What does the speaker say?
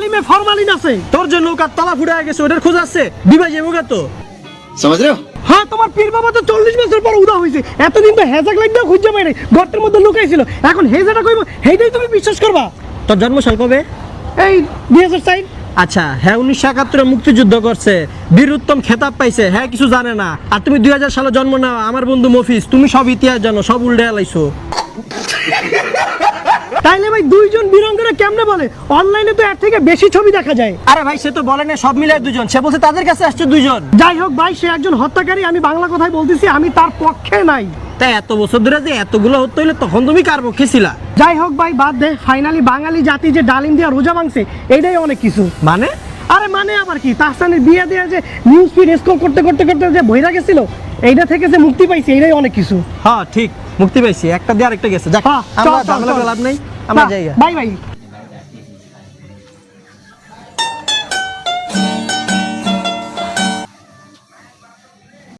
ডালিমে formalin আছে। তোর যে নৌকার তলা ফুড়ে গেছে ওটার খোঁজ আছে, বিবাহ যাবো তো। समझ रहे हो? হ্যাঁ, তোমার পীর বাবা তো 40 বছর পর উদা হইছে। এতদিন তো হেজাক লাগবে খুঁজে পাই নাই, গর্তের মধ্যে লুকাইছিল। এখন হেজাটা কইব, হেইটাই তুমি বিশ্বাস করবা? তোর জন্ম সাল কবে? এই 2004। আচ্ছা, হ্যাঁ 1971 মুক্তিযুদ্ধ করছে, বীর উত্তম খেতাব পাইছে, হ্যাঁ কিছু জানে না। আর তুমি 2000 সালে জন্ম নাও, আমার বন্ধু মফিজ, তুমি সব ইতিহাস জানো, সব উল্টে আলাইছো। তাইলে ভাই দুইজন বীরাঙ্গনা কেমনে বলে? অনলাইনে তো এর থেকে বেশি ছবি দেখা যায়। আরে ভাই সে তো বলে না সব মিলে দুজন, সে বলছে তাদের কাছে আসছে দুইজন। যাই হোক ভাই, সে একজন হত্যাকারী, আমি বাংলা কথাই বলতেছি, আমি তার পক্ষে নাই। তাই এত বছর ধরে যে এতগুলো হত্যা হইলে তখন তুমি কার পক্ষে ছিলা? যাই হোক ভাই বাদ দে, ফাইনালি বাঙালি জাতি যে ডালিম দিয়া রোজা ভাঙছে এইটাই অনেক কিছু। মানে? আরে মানে আবার কি, তাহসানের বিয়ে দিয়ে যে নিউজ ফিড স্ক্রল করতে করতে করতে যে বইরা গেছিল, এইটা থেকে যে মুক্তি পাইছে এইটাই অনেক কিছু। হ্যাঁ ঠিক, মুক্তি পাইছি, একটা দিয়ে আরেকটা গেছে। দেখ আমরা ঝামেলা লাভ নাই, আমরা যাই। Bye bye.